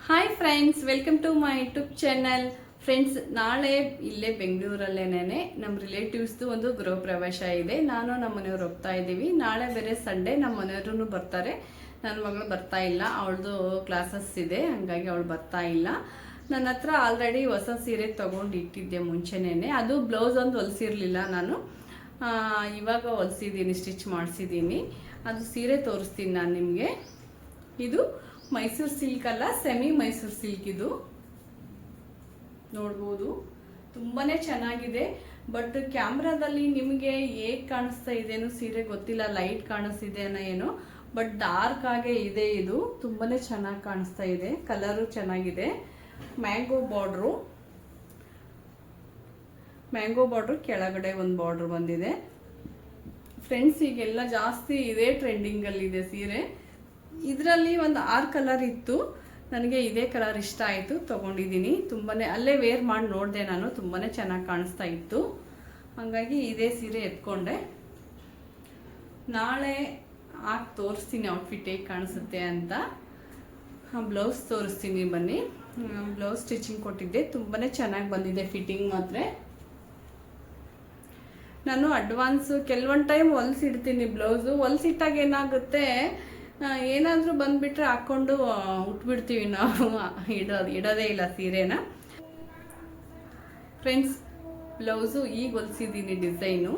Hi friends, welcome to my YouTube channel. Friends, ನಾಳೆ ಇಲ್ಲೇ ಬೆಂಗಳೂರಲ್ಲೇನೆ ನಮ್ಮ ರಿಲೇಟಿವ್ಸ್ದು ಒಂದು ಗೃಹ ಪ್ರವೇಶ ಇದೆ. ನಾನು ನಮ್ಮ ಮನೆಯವ್ರು ಹೋಗ್ತಾ ಇದ್ದೀವಿ. ನಾಳೆ ಬೇರೆ ಸಂಡೇ, ನಮ್ಮ ಮನೆಯವರು ಬರ್ತಾರೆ. ನನ್ನ ಮಗಳು ಬರ್ತಾ ಇಲ್ಲ, ಅವಳದು ಕ್ಲಾಸಸ್ ಇದೆ, ಹಂಗಾಗಿ ಅವಳು ಬರ್ತಾ ಇಲ್ಲ. ನನ್ನ ಹತ್ರ ಆಲ್ರೆಡಿ ಹೊಸ ಸೀರೆ ತೊಗೊಂಡು ಇಟ್ಟಿದ್ದೆ ಮುಂಚೆನೇ. ಅದು ಬ್ಲೌಸ್ ಒಂದು ಹೊಲಿಸಿರ್ಲಿಲ್ಲ ನಾನು, ಇವಾಗ ಹೊಲಿಸಿದ್ದೀನಿ, ಸ್ಟಿಚ್ ಮಾಡಿಸಿದ್ದೀನಿ. ಅದು ಸೀರೆ ತೋರಿಸ್ತೀನಿ ನಾನು ನಿಮಗೆ. ಇದು ಮೈಸೂರು ಸಿಲ್ಕ್ ಅಲ್ಲ, ಸೆಮಿ ಮೈಸೂರು ಸಿಲ್ಕ್. ಇದು ನೋಡ್ಬೋದು, ತುಂಬಾನೇ ಚೆನ್ನಾಗಿದೆ. ಬಟ್ ಕ್ಯಾಮ್ರಾದಲ್ಲಿ ನಿಮಗೆ ಹೇಗೆ ಕಾಣಿಸ್ತಾ ಇದೆನೋ ಸೀರೆ ಗೊತ್ತಿಲ್ಲ, ಲೈಟ್ ಕಾಣಿಸ್ತಿದೆ ಏನೋ, ಬಟ್ ಡಾರ್ಕ್ ಆಗೇ ಇದೆ. ಇದು ತುಂಬಾನೇ ಚೆನ್ನಾಗಿ ಕಾಣಿಸ್ತಾ ಇದೆ, ಕಲರು ಚೆನ್ನಾಗಿದೆ. ಮ್ಯಾಂಗೋ ಬಾರ್ಡ್ರು ಕೆಳಗಡೆ ಒಂದು ಬಾರ್ಡ್ರ್ ಬಂದಿದೆ. ಫ್ರೆಂಡ್ಸ್, ಈಗೆಲ್ಲ ಜಾಸ್ತಿ ಇದೇ ಟ್ರೆಂಡಿಂಗಲ್ಲಿದೆ ಸೀರೆ. ಇದರಲ್ಲಿ ಒಂದು 6 ಕಲರ್ ಇತ್ತು, ನನಗೆ ಇದೇ ಕಲರ್ ಇಷ್ಟ ಆಯಿತು, ತೊಗೊಂಡಿದ್ದೀನಿ. ತುಂಬಾನೇ ಅಲ್ಲೇ ವೇರ್ ಮಾಡಿ ನೋಡಿದೆ ನಾನು, ತುಂಬಾನೇ ಚೆನ್ನಾಗಿ ಕಾಣಿಸ್ತಾ ಇತ್ತು, ಹಾಗಾಗಿ ಇದೇ ಸೀರೆ ಎತ್ಕೊಂಡೆ. ನಾಳೆ ಹಾಕಿ ತೋರಿಸ್ತೀನಿ ಔಟ್ಫಿಟ್ ಹೇಗೆ ಕಾಣಿಸುತ್ತೆ ಅಂತ. ಬ್ಲೌಸ್ ತೋರಿಸ್ತೀನಿ ಬನ್ನಿ. ಬ್ಲೌಸ್ ಸ್ಟಿಚಿಂಗ್ ಕೊಟ್ಟಿದ್ದೆ, ತುಂಬಾನೇ ಚೆನ್ನಾಗಿ ಬಂದಿದೆ. ಫಿಟ್ಟಿಂಗ್ ಮಾತ್ರ ನಾನು ಅಡ್ವಾನ್ಸು ಕೆಲವೊಂದು ಟೈಮ್ ಹೊಲಿಸಿಡ್ತೀನಿ. ಬ್ಲೌಸು ಹೊಲಿಸಿಟ್ಟಾಗ ಏನಾಗುತ್ತೆ, ಏನಾದರೂ ಬಂದುಬಿಟ್ರೆ ಹಾಕ್ಕೊಂಡು ಉಟ್ಬಿಡ್ತೀವಿ ನಾವು, ಇಡೋದೇ ಇಲ್ಲ ಸೀರೆನ. ಫ್ರೆಂಡ್ಸ್, ಬ್ಲೌಸು ಈಗ ಹೊಲಿಸಿದ್ದೀನಿ ಡಿಸೈನು.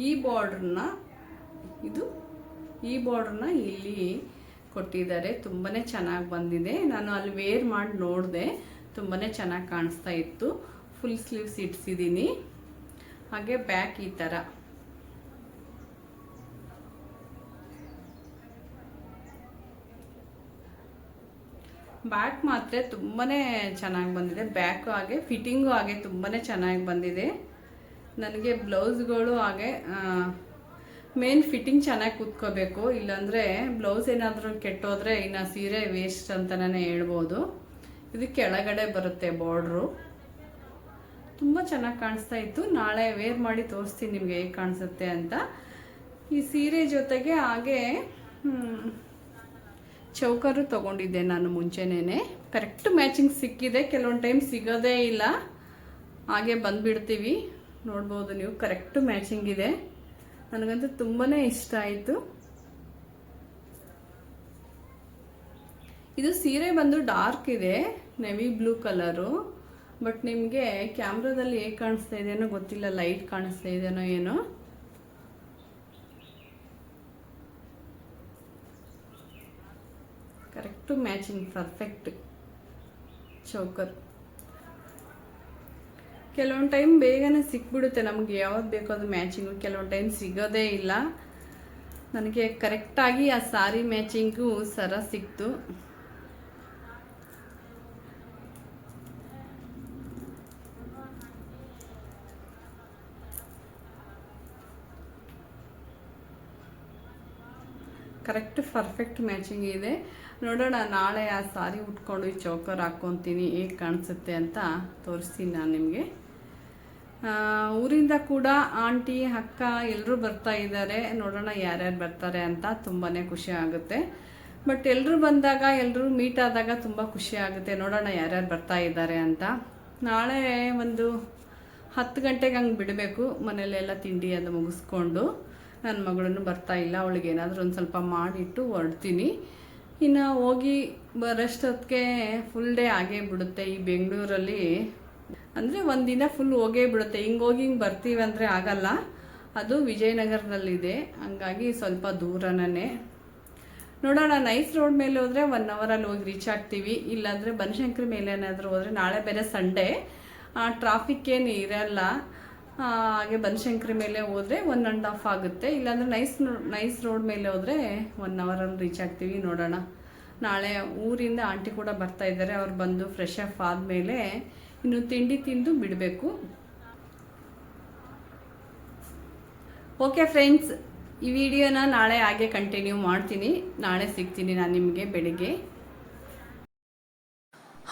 ಈ ಬಾರ್ಡ್ರನ್ನ ಇಲ್ಲಿ ಕೊಟ್ಟಿದ್ದಾರೆ, ತುಂಬಾನೇ ಚೆನ್ನಾಗಿ ಬಂದಿದೆ. ನಾನು ಅಲ್ಲಿ ವೇರ್ ಮಾಡಿ ನೋಡಿದೆ, ತುಂಬಾನೇ ಚೆನ್ನಾಗಿ ಕಾಣಿಸ್ತಾ ಇತ್ತು. ಫುಲ್ ಸ್ಲೀವ್ಸ್ ಇಡ್ಸಿದ್ದೀನಿ. ಹಾಗೆ ಬ್ಯಾಕ್ ಈ ಥರ ಬ್ಯಾಕ್ ಮಾತ್ರ ತುಂಬಾನೇ ಚೆನ್ನಾಗಿ ಬಂದಿದೆ. ಬ್ಯಾಕು ಹಾಗೆ ಫಿಟ್ಟಿಂಗು ಹಾಗೆ ತುಂಬಾನೇ ಚೆನ್ನಾಗಿ ಬಂದಿದೆ. ನನಗೆ ಬ್ಲೌಸ್ಗಳು ಹಾಗೆ ಮೇನ್ ಫಿಟ್ಟಿಂಗ್ ಚೆನ್ನಾಗಿ ಕೂತ್ಕೋಬೇಕು, ಇಲ್ಲಾಂದರೆ ಬ್ಲೌಸ್ ಏನಾದರೂ ಕೆಟ್ಟೋದ್ರೆ ಇನ್ನು ಸೀರೆ ವೇಸ್ಟ್ ಅಂತಲೇ ಹೇಳ್ಬೋದು. ಇದು ಕೆಳಗಡೆ ಬರುತ್ತೆ ಬಾರ್ಡ್ರು, ತುಂಬ ಚೆನ್ನಾಗಿ ಕಾಣಿಸ್ತಾ ಇತ್ತು. ನಾಳೆ ವೇರ್ ಮಾಡಿ ತೋರಿಸ್ತೀನಿ ನಿಮಗೆ ಹೇಗೆ ಕಾಣಿಸುತ್ತೆ ಅಂತ. ಈ ಸೀರೆ ಜೊತೆಗೆ ಹಾಗೆ ಚೌಕರು ತೊಗೊಂಡಿದ್ದೆ ನಾನು ಮುಂಚೆನೇ. ಕರೆಕ್ಟ್ ಮ್ಯಾಚಿಂಗ್ ಸಿಕ್ಕಿದೆ, ಕೆಲವೊಂದು ಟೈಮ್ ಸಿಗೋದೇ ಇಲ್ಲ, ಹಾಗೆ ಬಂದುಬಿಡ್ತೀವಿ. ನೋಡ್ಬೋದು ನೀವು, ಕರೆಕ್ಟ್ ಮ್ಯಾಚಿಂಗ್ ಇದೆ. ನನಗಂತೂ ತುಂಬಾ ಇಷ್ಟ ಆಯಿತು. ಇದು ಸೀರೆ ಬಂದು ಡಾರ್ಕ್ ಇದೆ, ನೆವಿ ಬ್ಲೂ ಕಲರು. ಬಟ್ ನಿಮಗೆ ಕ್ಯಾಮ್ರಾದಲ್ಲಿ ಹೇಗೆ ಕಾಣಿಸ್ತಾ ಇದೆಯೋ ಗೊತ್ತಿಲ್ಲ, ಲೈಟ್ ಕಾಣಿಸ್ತಾ ಇದೆಯೋ ಏನೋ. Correct matching, perfect ಚೌಕರ್. ಕೆಲವೊಂದು ಟೈಮ್ ಬೇಗನೆ ಸಿಕ್ಬಿಡುತ್ತೆ ನಮಗೆ, ಯಾವ್ದು ಬೇಕೋ ಅದು ಮ್ಯಾಚಿಂಗು. ಕೆಲವೊಂದು ಟೈಮ್ ಸಿಗೋದೇ ಇಲ್ಲ. ನನಗೆ ಕರೆಕ್ಟಾಗಿ ಆ ಸಾರಿ ಮ್ಯಾಚಿಂಗು ಸರ ಸಿಕ್ತು. ಕರೆಕ್ಟ್ ಪರ್ಫೆಕ್ಟ್ ಮ್ಯಾಚಿಂಗ್ ಇದೆ. ನೋಡೋಣ, ನಾಳೆ ಆ ಸಾರಿ ಉಟ್ಕೊಂಡು ಈ ಚೌಕರ್ ಹಾಕ್ಕೊತೀನಿ, ಹೇಗೆ ಕಾಣಿಸುತ್ತೆ ಅಂತ ತೋರಿಸ್ತೀನಿ ನಾನು ನಿಮಗೆ. ಊರಿಂದ ಕೂಡ ಆಂಟಿ, ಅಕ್ಕ ಎಲ್ಲರೂ ಬರ್ತಾ ಇದ್ದಾರೆ. ನೋಡೋಣ ಯಾರ್ಯಾರು ಬರ್ತಾರೆ ಅಂತ. ತುಂಬಾ ಖುಷಿ ಆಗುತ್ತೆ. ಬಟ್ ಎಲ್ಲರೂ ಬಂದಾಗ, ಎಲ್ಲರೂ ಮೀಟ್ ಆದಾಗ ತುಂಬ ಖುಷಿ ಆಗುತ್ತೆ. ನೋಡೋಣ ಯಾರ್ಯಾರು ಬರ್ತಾ ಇದ್ದಾರೆ ಅಂತ. ನಾಳೆ ಒಂದು 10 ಗಂಟೆಗೆ ಹಂಗೆ ಬಿಡಬೇಕು, ಮನೆಯಲ್ಲೆಲ್ಲ ತಿಂಡಿ ಅದು ಮುಗಿಸ್ಕೊಂಡು. ನನ್ನ ಮಗಳನ್ನು ಬರ್ತಾ ಇಲ್ಲ, ಅವಳಿಗೆ ಏನಾದರೂ ಒಂದು ಸ್ವಲ್ಪ ಮಾಡಿಟ್ಟು ಹೊರಡ್ತೀನಿ. ಇನ್ನು ಹೋಗಿ ಬರೋಷ್ಟೊತ್ತಿಗೆ ಫುಲ್ ಡೇ ಆಗೇ ಬಿಡುತ್ತೆ ಈ ಬೆಂಗಳೂರಲ್ಲಿ. ಅಂದರೆ ಒಂದಿನ ಫುಲ್ ಹೋಗೇ ಬಿಡುತ್ತೆ. ಹಿಂಗೆ ಹೋಗಿ ಹಿಂಗೆ ಬರ್ತೀವಿ ಅಂದರೆ ಆಗಲ್ಲ. ಅದು ವಿಜಯನಗರದಲ್ಲಿದೆ, ಹಂಗಾಗಿ ಸ್ವಲ್ಪ ದೂರನೇ. ನೋಡೋಣ, ನೈಸ್ ರೋಡ್ ಮೇಲೆ ಹೋದರೆ 1 ಅವರಲ್ಲಿ ಹೋಗಿ ರೀಚ್ ಆಗ್ತೀವಿ. ಇಲ್ಲಾಂದರೆ ಬನಶಂಕರಿ ಮೇಲೆ ಏನಾದರೂ ಹೋದರೆ, ನಾಳೆ ಬೇರೆ ಸಂಡೇ, ಟ್ರಾಫಿಕ್ ಏನು ಇರಲ್ಲ. ಹಾಗೆ ಬನಶಂಕರಿ ಮೇಲೆ ಹೋದರೆ 1.5 ಆಗುತ್ತೆ. ಇಲ್ಲಾಂದರೆ ನೈಸ್ ರೋಡ್ ಮೇಲೆ ಹೋದರೆ 1 ಅವರಲ್ಲಿ ರೀಚ್ ಆಗ್ತೀವಿ. ನೋಡೋಣ, ನಾಳೆ ಊರಿಂದ ಆಂಟಿ ಕೂಡ ಬರ್ತಾ ಇದ್ದಾರೆ. ಅವ್ರು ಬಂದು ಫ್ರೆಶ್ ಅಪ್ ಆದಮೇಲೆ ಇನ್ನು ತಿಂಡಿ ತಿಂದು ಬಿಡಬೇಕು. ಓಕೆ ಫ್ರೆಂಡ್ಸ್, ಈ ವಿಡಿಯೋನ ನಾಳೆ ಹಾಗೆ ಕಂಟಿನ್ಯೂ ಮಾಡ್ತೀನಿ. ನಾಳೆ ಸಿಗ್ತೀನಿ ನಾನು ನಿಮಗೆ ಬೆಳಿಗ್ಗೆ.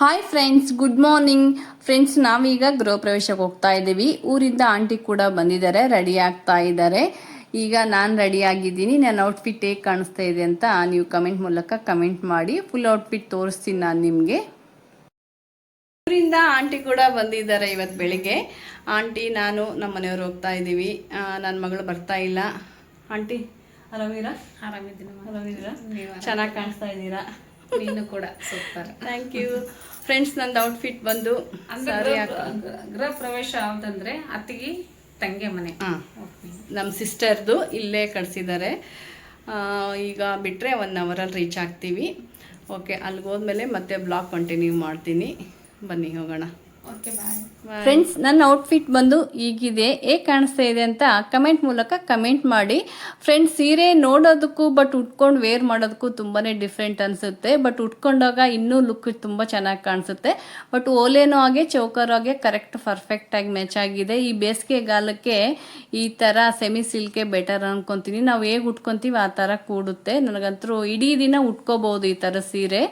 Hi friends, good morning. Friends, ನಾವೀಗ ಗೃಹ ಪ್ರವೇಶಕ್ಕೆ ಹೋಗ್ತಾ ಇದ್ದೀವಿ. ಊರಿಂದ ಆಂಟಿ ಕೂಡ ಬಂದಿದ್ದಾರೆ, ರೆಡಿ ಆಗ್ತಾ ಇದ್ದಾರೆ. ಈಗ ನಾನು ರೆಡಿ ಆಗಿದ್ದೀನಿ. ನನ್ನ ಔಟ್ಫಿಟ್ ಹೇಗೆ ಕಾಣಿಸ್ತಾ ಇದೆ ಅಂತ ನೀವು ಕಮೆಂಟ್ ಮೂಲಕ ಕಮೆಂಟ್ ಮಾಡಿ. ಫುಲ್ ಔಟ್ಫಿಟ್ ತೋರಿಸ್ತೀನಿ ನಾನು ನಿಮಗೆ. ಊರಿಂದ ಆಂಟಿ ಕೂಡ ಬಂದಿದ್ದಾರೆ ಇವತ್ತು ಬೆಳಿಗ್ಗೆ. ಆಂಟಿ ನಾನು ನಮ್ಮ ಮನೆಯವರು ಹೋಗ್ತಾ ಇದ್ದೀವಿ. ನನ್ನ ಮಗಳು ಬರ್ತಾ ಇಲ್ಲ. ಆಂಟಿ ಆರಾಮಿರಾ? ಆರಾಮಿದ್ದೀರಾ? ಚೆನ್ನಾಗಿ ಕಾಣಿಸ್ತಾ ಇದ್ದೀರಾ. ನೀನು ಕೂಡ ಸೂಪರ್. Thank you friends. ನಂದು ಔಟ್ಫಿಟ್ ಬಂದು ಗೃಹ ಪ್ರವೇಶ ಅಂತಂದ್ರೆ ಅತ್ತಿಗೆ ತಂಗಿ ಮನೆ. ನಮ್ಮ ಸಿಸ್ಟರ್ದು ಇಲ್ಲೇ ಕಳಿಸಿದ್ದಾರೆ. ಈಗ ಬಿಟ್ಟರೆ 1 ಅವರಲ್ಲಿ ರೀಚ್ ಆಗ್ತೀವಿ. ಓಕೆ, ಅಲ್ಲಿಗೆ ಹೋದ್ಮೇಲೆ ಮತ್ತೆ ಬ್ಲಾಗ್ ಕಂಟಿನ್ಯೂ ಮಾಡ್ತೀನಿ. ಬನ್ನಿ ಹೋಗೋಣ. ಓಕೆ, ಬಾಯ್. ಫ್ರೆಂಡ್ಸ್, ನನ್ನ ಔಟ್ಫಿಟ್ ಬಂದು ಈಗಿದೆ. ಹೇಗೆ ಕಾಣಿಸ್ತಾ ಇದೆ ಅಂತ ಕಮೆಂಟ್ ಮೂಲಕ ಕಮೆಂಟ್ ಮಾಡಿ. ಫ್ರೆಂಡ್ಸ್, ಸೀರೆ ನೋಡೋದಕ್ಕೂ ಬಟ್ ಉಟ್ಕೊಂಡು ವೇರ್ ಮಾಡೋದಕ್ಕೂ ತುಂಬಾ ಡಿಫ್ರೆಂಟ್ ಅನಿಸುತ್ತೆ. ಬಟ್ ಉಟ್ಕೊಂಡಾಗ ಇನ್ನೂ ಲುಕ್ ತುಂಬ ಚೆನ್ನಾಗಿ ಕಾಣಿಸುತ್ತೆ. ಬಟ್ ಓಲೇನೋ ಹಾಗೆ ಚೌಕರ್ ಹಾಗೆ ಕರೆಕ್ಟ್ ಪರ್ಫೆಕ್ಟಾಗಿ ಮ್ಯಾಚ್ ಆಗಿದೆ. ಈ ಬೇಸಿಗೆಗಾಲಕ್ಕೆ ಈ ಥರ ಸೆಮಿ ಸಿಲ್ಕೆ ಬೆಟರ್ ಅನ್ಕೊತೀನಿ. ನಾವು ಹೇಗೆ ಉಟ್ಕೊತೀವಿ ಆ ಥರ ಕೂಡುತ್ತೆ. ನನಗಂತೂ ಇಡೀ ದಿನ ಉಟ್ಕೋಬೋದು ಈ ಥರ ಸೀರೆ.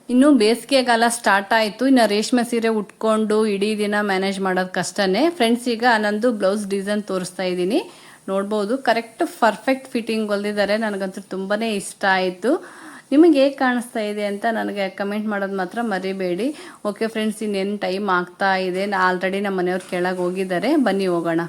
ಇನ್ನು ಬೇಸಿಗೆಗಾಲ ಸ್ಟಾರ್ಟ್ ಆಯಿತು. ಇನ್ನು ರೇಷ್ಮೆ ಸೀರೆ ಉಟ್ಕೊಂಡು ಇಡೀ ದಿನ ಮ್ಯಾನೇಜ್ ಮಾಡೋದು ಕಷ್ಟನೇ. ಫ್ರೆಂಡ್ಸ್, ಈಗ ನಂದು ಬ್ಲೌಸ್ ಡಿಸೈನ್ ತೋರಿಸ್ತಾ ಇದ್ದೀನಿ. ನೋಡ್ಬೋದು, ಕರೆಕ್ಟ್ ಪರ್ಫೆಕ್ಟ್ ಫಿಟ್ಟಿಂಗ್ ಹೊಲ್ದಿದ್ದಾರೆ. ನನಗಂತೂ ತುಂಬಾ ಇಷ್ಟ ಆಯಿತು. ನಿಮಗೆ ಹೇಗೆ ಕಾಣಿಸ್ತಾ ಇದೆ ಅಂತ ನನಗೆ ಕಮೆಂಟ್ ಮಾಡೋದು ಮಾತ್ರ ಮರಿಬೇಡಿ. ಓಕೆ ಫ್ರೆಂಡ್ಸ್, ಇನ್ನೇನು ಟೈಮ್ ಆಗ್ತಾ ಇದೆ. ಆಲ್ರೆಡಿ ನಮ್ಮ ಮನೆಯವ್ರು ಕೆಳಗೆ ಹೋಗಿದ್ದಾರೆ. ಬನ್ನಿ ಹೋಗೋಣ.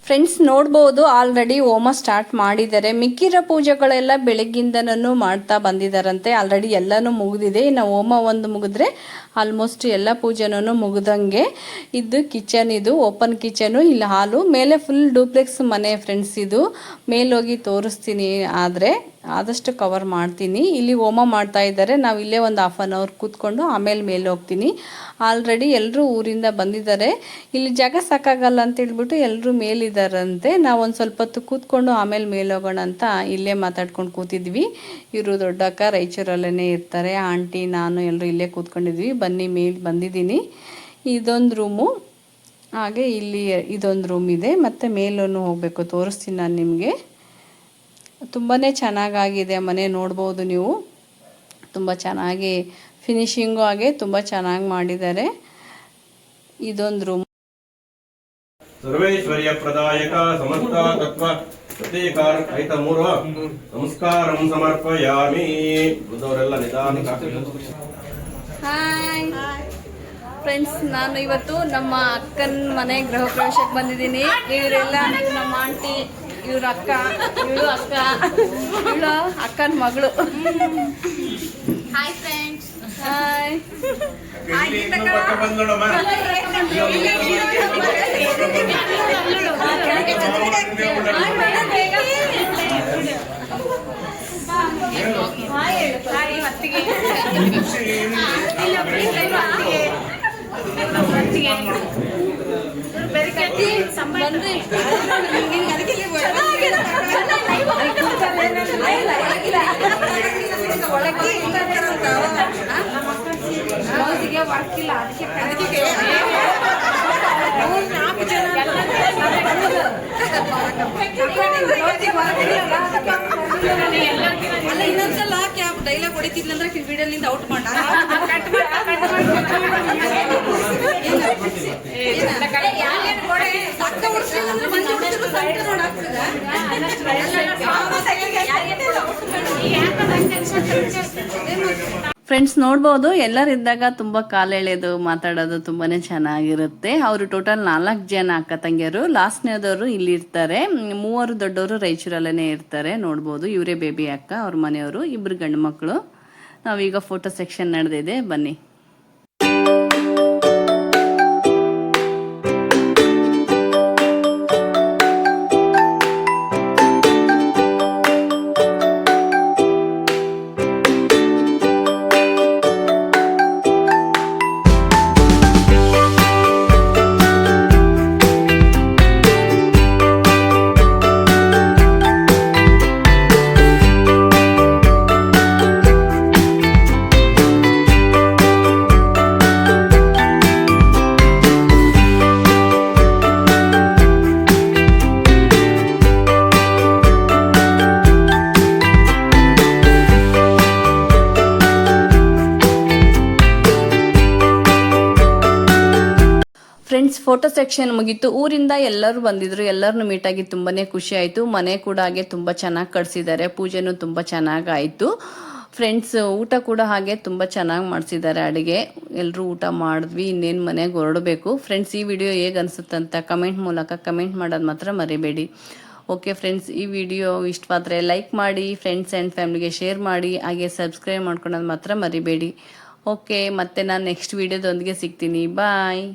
ಫ್ರೆಂಡ್ಸ್, ನೋಡ್ಬೋದು ಆಲ್ರೆಡಿ ಹೋಮ ಸ್ಟಾರ್ಟ್ ಮಾಡಿದ್ದಾರೆ. ಮಿಕ್ಕಿರೋ ಪೂಜೆಗಳೆಲ್ಲ ಬೆಳಗ್ಗಿಂದನೂ ಮಾಡ್ತಾ ಬಂದಿದ್ದಾರಂತೆ. ಆಲ್ರೆಡಿ ಎಲ್ಲನೂ ಮುಗಿದಿದೆ. ಇನ್ನು ಹೋಮ ಒಂದು ಮುಗಿದ್ರೆ ಆಲ್ಮೋಸ್ಟ್ ಎಲ್ಲ ಪೂಜೆನೂ ಮುಗ್ದಂಗೆ. ಇದು ಕಿಚನ್, ಇದು ಓಪನ್ ಕಿಚನು. ಇಲ್ಲಿ ಹಾಲು ಮೇಲೆ ಫುಲ್ ಡೂಪ್ಲೆಕ್ಸ್ ಮನೆ ಫ್ರೆಂಡ್ಸ್. ಇದು ಮೇಲೋಗಿ ತೋರಿಸ್ತೀನಿ, ಆದರೆ ಆದಷ್ಟು ಕವರ್ ಮಾಡ್ತೀನಿ. ಇಲ್ಲಿ ಹೋಮ ಮಾಡ್ತಾ ಇದ್ದಾರೆ. ನಾವು ಇಲ್ಲೇ ಒಂದು 1/2 hour ಕೂತ್ಕೊಂಡು ಆಮೇಲೆ ಮೇಲೆ ಹೋಗ್ತೀನಿ. ಆಲ್ರೆಡಿ ಎಲ್ಲರೂ ಊರಿಂದ ಬಂದಿದ್ದಾರೆ. ಇಲ್ಲಿ ಜಾಗ ಸಾಕಾಗಲ್ಲ ಅಂತ ಹೇಳ್ಬಿಟ್ಟು ಎಲ್ಲರೂ ಮೇಲಿದ್ದಾರಂತೆ. ನಾವು ಒಂದು ಸ್ವಲ್ಪ ಹೊತ್ತು ಕೂತ್ಕೊಂಡು ಆಮೇಲೆ ಮೇಲೆ ಹೋಗೋಣ ಅಂತ ಇಲ್ಲೇ ಮಾತಾಡ್ಕೊಂಡು ಕೂತಿದ್ವಿ. ಇವರು ದೊಡ್ಡಕ್ಕ ರಾಯಚೂರಲ್ಲೇ ಇರ್ತಾರೆ. ಆಂಟಿ ನಾನು ಎಲ್ಲರೂ ಇಲ್ಲೇ ಕೂತ್ಕೊಂಡಿದ್ವಿ. ಬನ್ನಿ ಮೇಲೆ ಬಂದಿದ್ದೀನಿ. ಇದೊಂದು ರೂಮು, ಹಾಗೆ ಇಲ್ಲಿ ಇದೊಂದು ರೂಮ್ ಇದೆ. ಮತ್ತು ಮೇಲೂ ಹೋಗಬೇಕು, ತೋರಿಸ್ತೀನಿ ನಾನು ನಿಮಗೆ. ತುಂಬಾ ಚೆನ್ನಾಗಾಗಿದೆ ಮನೆ. ನೋಡ್ಬೋದು ನೀವು, ತುಂಬ ಚೆನ್ನಾಗಿ ಫಿನಿಶಿಂಗು ಹಾಗೆ ತುಂಬ ಚೆನ್ನಾಗಿ ಮಾಡಿದ್ದಾರೆ. ಇದೊಂದು ರೂಮ್. ಸರ್ವೇಶ್ವರ್ಯ ಪ್ರದಾಯಕ ಸಮಸ್ತ ತತ್ವ ಪ್ರತೀಕಾರ ಐತಮೂರ್ವ ನಮಸ್ಕಾರಂ ಸಮರ್ಪಯಾಮಿ. ಬುದ್ಧವರೆಲ್ಲ ನಿಧಾನಕ್ಕೆ. ಹಾಯ್ ಫ್ರೆಂಡ್ಸ್, ನಾನು ಇವತ್ತು ನಮ್ಮ ಅಕ್ಕನ ಮನೆ ಗೃಹ ಪ್ರವೇಶಕ್ಕೆ ಬಂದಿದ್ದೀನಿ. ಇವರೆಲ್ಲ ನಮ್ಮ ಆಂಟಿ, ಇವ್ರ ಅಕ್ಕ, ಇವಳು ಅಕ್ಕ, ಇವಳು ಅಕ್ಕನ ಮಗಳು. Hi friends. ಹಾಯ್. ವರ್ಕಿಲ್ಲ, ಅದಕ್ಕೆ ಅಲ್ಲ ಇನ್ನೊಂದ್ಸಲ ಕ್ಯಾಬ್ ಡೈಲಾಗ್ ಹೊಡಿತಿದ್ಲಂದ್ರೆ ವಿಡಿಯೋಲಿಂದ ಔಟ್ ಮಾಡ. ಫ್ರೆಂಡ್ಸ್ ನೋಡ್ಬೋದು ಎಲ್ಲರಿದ್ದಾಗ ತುಂಬ ಕಾಲೆಳೆದು ಮಾತಾಡೋದು ತುಂಬಾ ಚೆನ್ನಾಗಿರುತ್ತೆ. ಅವರು ಟೋಟಲ್ 4 ಜನ ಅಕ್ಕ ತಂಗಿಯರು. ಲಾಸ್ಟ್ನೇದವರು ಇಲ್ಲಿ ಇರ್ತಾರೆ, 3 ದೊಡ್ಡವರು ರಾಯಚೂರಲ್ಲೇ ಇರ್ತಾರೆ. ನೋಡ್ಬೋದು ಇವರೇ ಬೇಬಿ ಅಕ್ಕ, ಅವ್ರ ಮನೆಯವರು, 2 ಗಂಡು ಮಕ್ಕಳು. ನಾವೀಗ ಫೋಟೋ ಸೆಕ್ಷನ್ ನಡೆದಿದೆ, ಬನ್ನಿ. ಫ್ರೆಂಡ್ಸ್ ಫೋಟೋ ಸೆಕ್ಷನ್ ಮುಗೀತು. ಊರಿಂದ ಎಲ್ಲರೂ ಬಂದಿದ್ರು, ಎಲ್ಲರನ್ನು ಮೀಟಾಗಿ ತುಂಬಾ ಖುಷಿ ಆಯಿತು. ಮನೆ ಕೂಡ ಹಾಗೆ ತುಂಬ ಚೆನ್ನಾಗಿ ಕಟ್ಸಿದ್ದಾರೆ, ಪೂಜೆನೂ ತುಂಬ ಚೆನ್ನಾಗಾಯಿತು. ಫ್ರೆಂಡ್ಸ್ ಊಟ ಕೂಡ ಹಾಗೆ ತುಂಬ ಚೆನ್ನಾಗಿ ಮಾಡಿಸಿದ್ದಾರೆ ಅಡುಗೆ. ಎಲ್ಲರೂ ಊಟ ಮಾಡಿದ್ವಿ, ಇನ್ನೇನು ಮನೆಗೆ ಹೊರಡಬೇಕು. ಫ್ರೆಂಡ್ಸ್ ಈ ವಿಡಿಯೋ ಹೇಗೆ ಅನಿಸುತ್ತಂತ ಕಮೆಂಟ್ ಮೂಲಕ ಕಮೆಂಟ್ ಮಾಡೋದು ಮಾತ್ರ ಮರಿಬೇಡಿ. ಓಕೆ ಫ್ರೆಂಡ್ಸ್, ಈ ವಿಡಿಯೋ ಇಷ್ಟವಾದರೆ ಲೈಕ್ ಮಾಡಿ, ಫ್ರೆಂಡ್ಸ್ ಆ್ಯಂಡ್ ಫ್ಯಾಮಿಲಿಗೆ ಶೇರ್ ಮಾಡಿ, ಹಾಗೆ ಸಬ್ಸ್ಕ್ರೈಬ್ ಮಾಡ್ಕೊಳೋದು ಮಾತ್ರ ಮರಿಬೇಡಿ. ಓಕೆ, ಮತ್ತೆ ನಾನು ನೆಕ್ಸ್ಟ್ ವಿಡಿಯೋದೊಂದಿಗೆ ಸಿಗ್ತೀನಿ. ಬಾಯ್.